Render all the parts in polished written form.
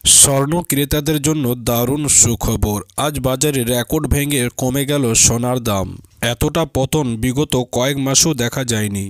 স্বর্ণ ক্রেতাদের জন্য দারুণ সুখবর। আজ বাজারে রেকর্ড ভেঙে কমে গেল সোনার দাম। এতটা পতন বিগত কয়েক মাসও দেখা যায়নি।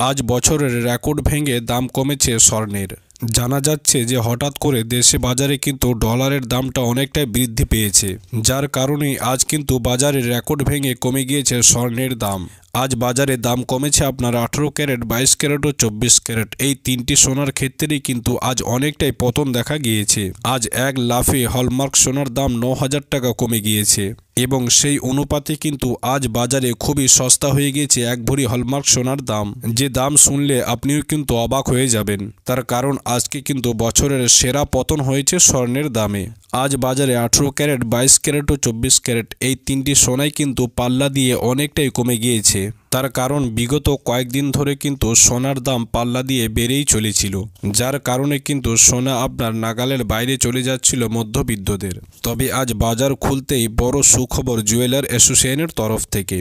আজ বছরের রেকর্ড ভেঙে দাম কমেছে স্বর্ণের। জানা যাচ্ছে যে হঠাৎ করে দেশে বাজারে কিন্তু ডলারের দামটা অনেকটাই বৃদ্ধি পেয়েছে, যার কারণে আজ কিন্তু বাজারে রেকর্ড ভেঙে কমে গিয়েছে স্বর্ণের দাম। আজ বাজারে দাম কমেছে আপনার 18 ক্যারেট, 22 ক্যারেট ও 24 ক্যারেট এই তিনটি সোনার ক্ষেত্রেই কিন্তু আজ অনেকটাই পতন দেখা গিয়েছে। আজ এক লাফে হলমার্ক সোনার দাম 9,000 টাকা কমে গিয়েছে এবং সেই অনুপাতে কিন্তু আজ বাজারে খুবই সস্তা হয়ে গিয়েছে এক ভরি হলমার্ক সোনার দাম, যে দাম শুনলে আপনিও কিন্তু অবাক হয়ে যাবেন। তার কারণ আজকে কিন্তু বছরের সেরা পতন হয়েছে স্বর্ণের দামে। আজ বাজারে 18 ক্যারেট, 22 ক্যারেট ও 24 ক্যারেট এই তিনটি সোনাই কিন্তু পাল্লা দিয়ে অনেকটাই কমে গিয়েছে। তার কারণ বিগত কয়েকদিন ধরে কিন্তু সোনার দাম পাল্লা দিয়ে বেড়েই চলেছিল, যার কারণে কিন্তু সোনা আপনার নাগালের বাইরে চলে যাচ্ছিল মধ্যবিত্তদের। তবে আজ বাজার খুলতেই বড় সুখবর জুয়েলার অ্যাসোসিয়েশনের তরফ থেকে।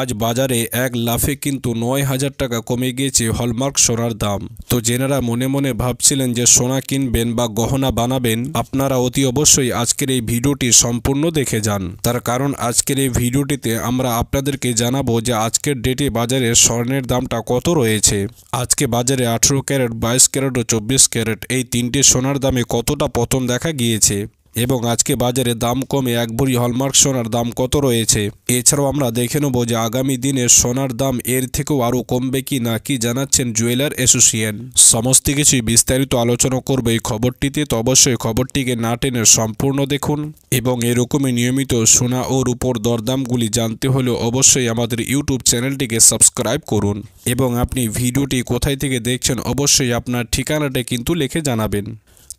আজ বাজারে এক লাফে কিন্তু 9,000 টাকা কমে গিয়েছে হলমার্ক সোনার দাম। তো যেনারা মনে মনে ভাবছিলেন যে সোনা কিনবেন বা গহনা বানাবেন, আপনারা অতি অবশ্যই আজকের এই ভিডিওটি সম্পূর্ণ দেখে যান। তার কারণ আজকের এই ভিডিওটিতে আমরা আপনাদেরকে জানাবো যে আজকের ডেটে বাজারে স্বর্ণের দামটা কত রয়েছে। আজকে বাজারে 18 ক্যারেট, 22 ক্যারেট ও 24 ক্যারেট এই তিনটে সোনার দামে কতটা পতন দেখা গিয়েছে এবং আজকে বাজারে দাম কমে এক ভরি হলমার্ক সোনার দাম কত রয়েছে। এছাড়াও আমরা দেখে নেব যে আগামী দিনে সোনার দাম এর থেকেও আরও কমবে কি না, কি জানাচ্ছেন জুয়েলার অ্যাসোসিয়েশন। সমস্ত কিছুই বিস্তারিত আলোচনা করবে এই খবরটিতে। তো অবশ্যই খবরটিকে না টেনে সম্পূর্ণ দেখুন এবং এরকমই নিয়মিত সোনা ও রূপোর দরদামগুলি জানতে হলে অবশ্যই আমাদের ইউটিউব চ্যানেলটিকে সাবস্ক্রাইব করুন এবং আপনি ভিডিওটি কোথায় থেকে দেখছেন অবশ্যই আপনার ঠিকানাটা কিন্তু লিখে জানাবেন।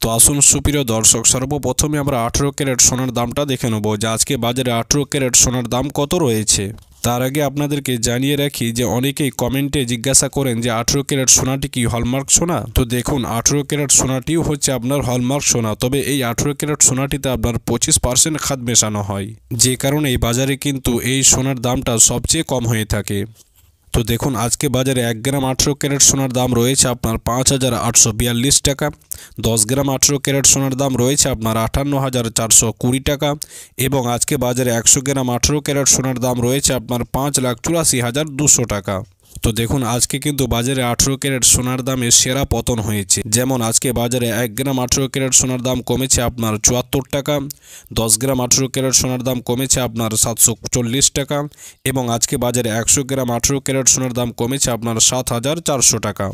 তো আসুন সুপ্রিয় দর্শক, সর্বপ্রথমে আমরা 18 ক্যারেট সোনার দামটা দেখে নেব যে আজকে বাজারে 18 ক্যারেট সোনার দাম কত রয়েছে। তার আগে আপনাদেরকে জানিয়ে রাখি যে অনেকেই কমেন্টে জিজ্ঞাসা করেন যে 18 ক্যারেট সোনাটি কি হলমার্ক সোনা। তো দেখুন, 18 ক্যারেট সোনাটিও হচ্ছে আপনার হলমার্ক সোনা, তবে এই 18 ক্যারেট সোনাটিতে আপনার 25% খাদ মেশানো হয়, যে কারণে এই বাজারে কিন্তু এই সোনার দামটা সবচেয়ে কম হয়ে থাকে। তো দেখুন, আজকে বাজারে 1 গ্রাম 18 ক্যারেট সোনার দাম রয়েছে আপনার 5,842 টাকা। 10 গ্রাম 18 ক্যারেট সোনার দাম রয়েছে আপনার 58,420 টাকা এবং আজকে বাজারে 100 গ্রাম 18 ক্যারেট সোনার দাম রয়েছে আপনার 5,84,200 টাকা। তো দেখুন, আজকে কিন্তু বাজারে 18 ক্যারেট সোনার দামে সেরা পতন হয়েছে। যেমন আজকে বাজারে 1 গ্রাম 18 ক্যারেট সোনার দাম কমেছে আপনার 74 টাকা, 10 গ্রাম 18 ক্যারেট সোনার দাম কমেছে আপনার 740 টাকা এবং আজকে বাজারে 100 গ্রাম 18 ক্যারেট সোনার দাম কমেছে আপনার 7,400 টাকা।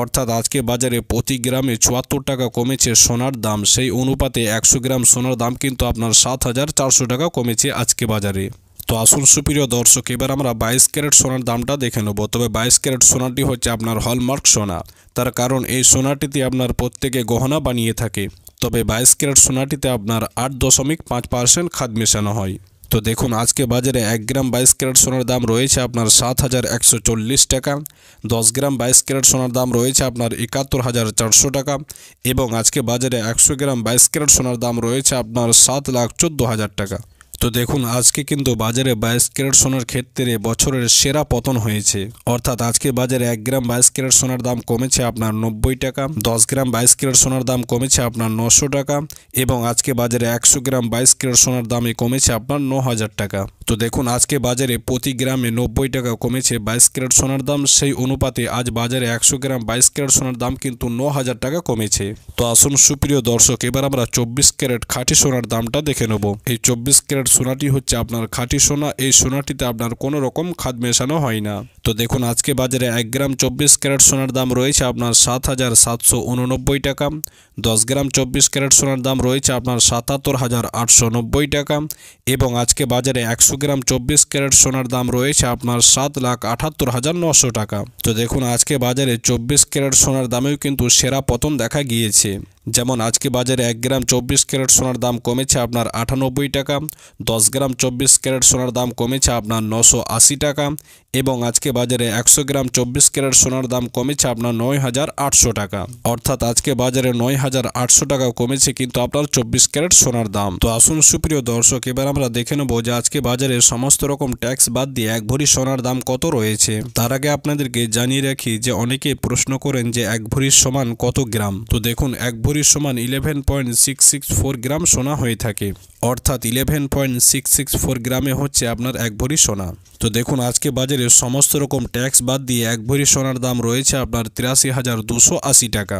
অর্থাৎ আজকে বাজারে প্রতি গ্রামে 74 টাকা কমেছে সোনার দাম। সেই অনুপাতে 100 গ্রাম সোনার দাম কিন্তু আপনার 7,400 টাকা কমেছে আজকে বাজারে। তো আসুন সুপ্রিয় দর্শক, এবার আমরা 22 ক্যারেট সোনার দামটা দেখে নেব। তবে 22 ক্যারেট সোনাটি হচ্ছে আপনার হলমার্ক সোনা, তার কারণ এই সোনাটিতে আপনার প্রত্যেকে গহনা বানিয়ে থাকে। তবে 22 ক্যারেট সোনাটিতে আপনার 8.5% খাদ মেশানো হয়। তো দেখুন, আজকে বাজারে 1 গ্রাম 22 ক্যারেট সোনার দাম রয়েছে আপনার 7,140 টাকা, 10 গ্রাম 22 ক্যারেট সোনার দাম রয়েছে আপনার 71,400 টাকা এবং আজকে বাজারে 100 গ্রাম 22 ক্যারেট সোনার দাম রয়েছে আপনার 7,14,000 টাকা। তো দেখুন, আজকে কিন্তু বাজারে 22 ক্যারেট সোনার ক্ষেত্রে বছরের সেরা পতন হয়েছে। অর্থাৎ আজকে বাজারে 1 গ্রাম 22 ক্যারেট সোনার দাম কমেছে আপনার 90 টাকা, 10 গ্রাম 22 ক্যারেট সোনার দাম কমেছে আপনার 900 টাকা এবং আজকে বাজারে 100 গ্রাম 22 ক্যারেট সোনার দামে কমেছে আপনার 9,000 টাকা। তো দেখুন, আজকে বাজারে প্রতি গ্রামে 90 টাকা কমেছে 22 ক্যারেট সোনার দাম। সেই অনুপাতে আজ বাজারে 100 গ্রাম 22 ক্যারেট সোনার দাম কিন্তু 9,000 টাকা কমেছে। তো আসুন সুপ্রিয় দর্শক, এবার আমরা 24 ক্যারেট খাঁটি সোনার দামটা দেখে নেব। এই 24 ক্যারেট সোনাটি হচ্ছে আপনার খাঁটি সোনা। এই সোনাটিতে আপনার কোনো রকম খাদ মেশানো হয় না। তো দেখুন, আজকে বাজারে 1 গ্রাম 24 ক্যারেট সোনার দাম রয়েছে আপনার 7,789 টাকা, 10 গ্রাম 24 ক্যারেট সোনার দাম রয়েছে আপনার 77,890 টাকা এবং আজকে বাজারে 100 গ্রাম 24 ক্যারেট সোনার দাম রয়েছে আপনার 7,78,900 টাকা। তো দেখুন, আজকে বাজারে 24 ক্যারেট সোনার দামেও কিন্তু সেরা পতন দেখা গিয়েছে। যেমন আজকে বাজারে 1 গ্রাম 24 ক্যারেট সোনার দাম কমেছে আপনার 98 টাকা, 10 গ্রাম 24 ক্যারেট সোনার দাম কমেছে আপনার 980 টাকা এবং আজকে বাজারে 100 গ্রাম 24 ক্যারেট সোনার দাম কমেছে আপনার 9,800 টাকা। অর্থাৎ আজকে বাজারে 9,800 টাকা কমেছে কিন্তু আপনার 24 ক্যারেট সোনার দাম। তো আসুন সুপ্রিয় দর্শক, এবার আমরা দেখে নেব যে আজকে বাজারে সমস্ত রকম ট্যাক্স বাদ দিয়ে এক ভরি সোনার দাম কত রয়েছে। তার আগে আপনাদেরকে জানিয়ে রাখি যে অনেকে প্রশ্ন করেন যে এক ভরির সমান কত গ্রাম। তো দেখুন, এক ভরি ভরি সমান 11.664 গ্রাম সোনা হয়ে থাকে, অর্থাৎ 11.664 গ্রামে হচ্ছে আপনার 1 ভরি সোনা। তো দেখুন আজকে বাজারে সমস্ত রকম ট্যাক্স বাদ দিয়ে 1 ভরি সোনার দাম রয়েছে আপনার 83,280 টাকা।